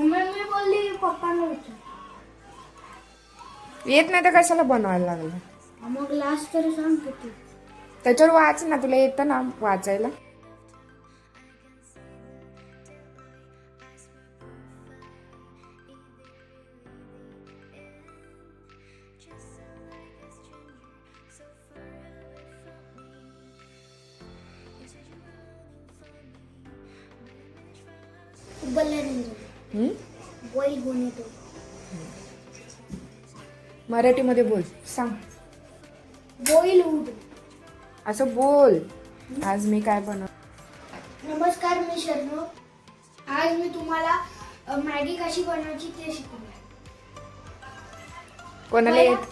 Mummy बोलली पप्पांना विचार. येत नाही तर कशाला बनवायला लागलं? मग लास्ट तरी सांग किती. त्याच्यावर वाच ना, तुला येतं ना वाचायला. उबलला नाही हम्म? बॉईल होऊन येतो. मराठीमध्ये बोल, सांग. बॉईल होऊ दे. असं बोल. आज मी काय बनव. नमस्कार, मी शर्णव. आज मी तुम्हाला मॅगी कशी बनवायची ते शिकवणार.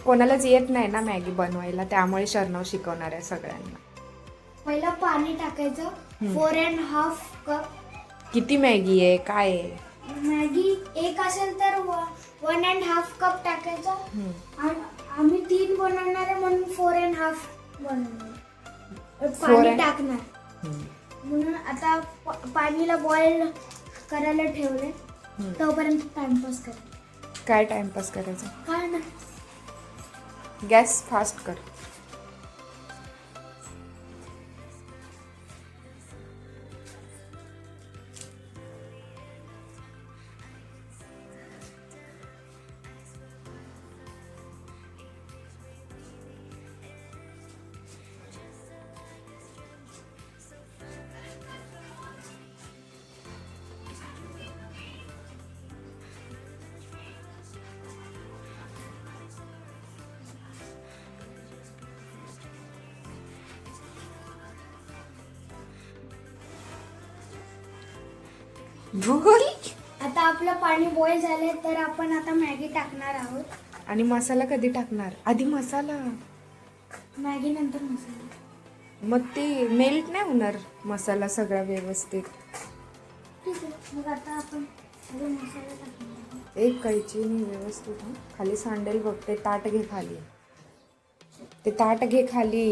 कोणालाच येत नाही ना मॅगी बनवायला, त्यामुळे शर्णव शिकवणार आहे सगळ्यांना. पहिला पाणी टाकायचं 4.5 कप. किती मॅगी आहे, काय आहे? मॅगी एक असेल तर 1.5 कप टाकायचं. आम्ही 3 बनवणार आहे म्हणून 4.5 बनवणार. पाणी टाकणार म्हणून आता पाणीला बॉईल करायला ठेवले. तोपर्यंत टाइमपास कर. काय टाइमपास करायचा? काय ना, गॅस फास्ट कर. बोल. आता आपलं पाणी बॉईल झाले तर आपण आता मॅगी टाकणार आहोत. आणि मसाला कधी टाकणार? आधी मसाला, मॅगी नंतर मसाला. मग ते मेल्ट नाही होणार मसाला सगळा व्यवस्थित. ठीक आहे, मग आता आपण मसाला टाकणार. एक कैचीने व्यवस्थित खाली सांडेल बघ. ते ताट घे खाली, ते ताट घे खाली.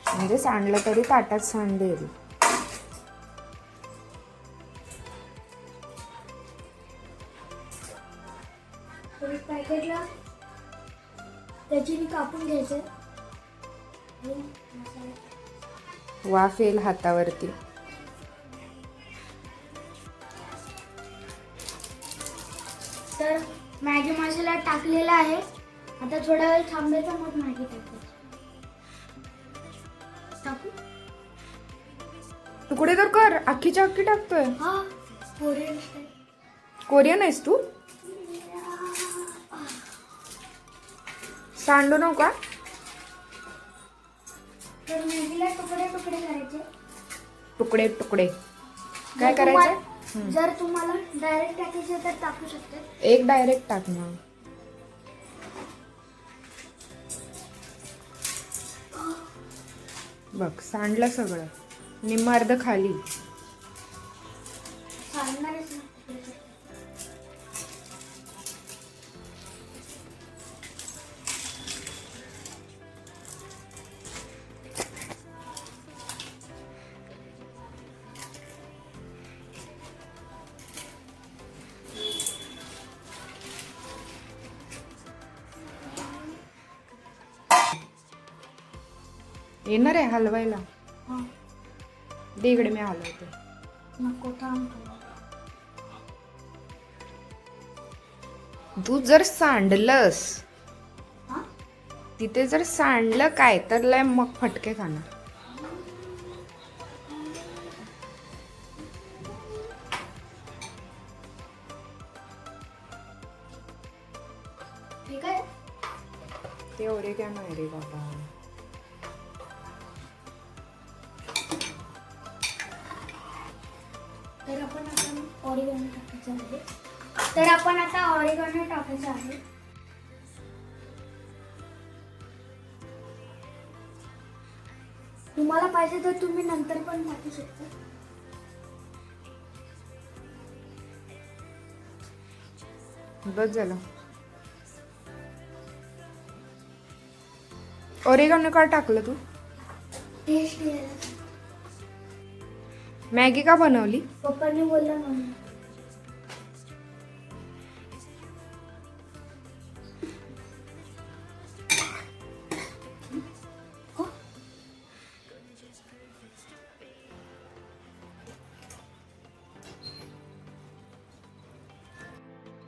म्हणजे सांडलं तरी ताटात सांडेल. पॅकेटला त्याची कापून घ्यायचं. वाफ येईल हातावरती. तर मॅगी मसाला टाकलेला आहे. आता थोडा वेळ थांबायचा, मग मॅगी टाकायची. टाकू? तुकडे तर कर. अख्खीच्या अख्खी टाकतोय. हा, कोरियन स्टाईल. कोरियन आहेस तू? सांडू नका. तर मॅगीला तुकडे तुकडे करायचे. तुकडे तुकडे काय करायचं? जर तुम्हाला डायरेक्ट टाकायचे तर टाकू शकते. एक डायरेक्ट टाक ना. बघ सांडलं सगळं. निम्म अर्ध खाली. सांगणारच ना. येणार आहे हलवायला? हा, दे इकडे, मी हलवते. नको थांब. तू जर सांडलंस, हा, तिथे जर सांडलं काय तर लय मग फटके खाणार. ठीक आहे. ते ओरिगॅनो आहे रे बाबा. तर आपण आता ऑरिगॅनो टाकायचं आहे. तर आपण आता ऑरिगॅनो टाकायचं आहे. तुम्हाला पाहिजे तर तुम्ही नंतर पण टाकू शकता. बस झालं. ओरिगॅनो का टाकलं तू? टेस्ट यायला. मॅगी का बनवली? पप्पांनी बोललं म्हणून.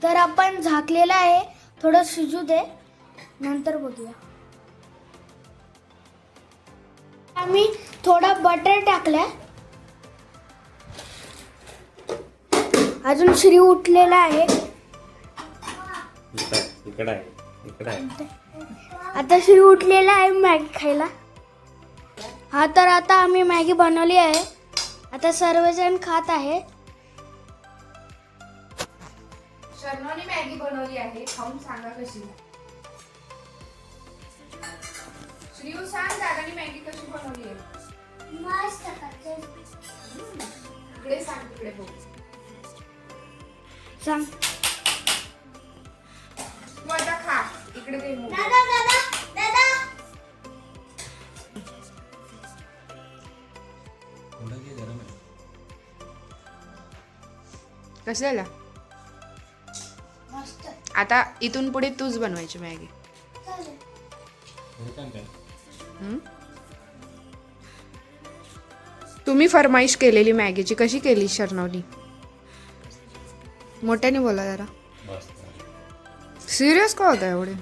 तर आपण झाकलेलं आहे, थोडं शिजू दे, नंतर बघूया. आम्ही थोडा बटर टाकलाय. अजून श्री उठलेला आहे. इकडे आहे. आता श्री उठलेला आहे मॅगी खायला. हा, तर आता आम्ही मॅगी बनवली आहे. आता सर्वजण खात आहे. शर्नोनी मॅगी बनवली आहे, खाऊन सांगा कशी. श्रीयू सांग, दादानी मॅगी कशी बनवली आहे. इकडे सांग, तिकडे बघ. सांग. तू आता खा, इकडे दे मोबाईल. कसं झालं? आता इथून पुढे तूच बनवायची मॅगी. तुम्ही फरमाईश केलेली मॅगीची कशी केली शर्नोनी? मोठ्याने बोला जरा. सिरियस का होता एवढे?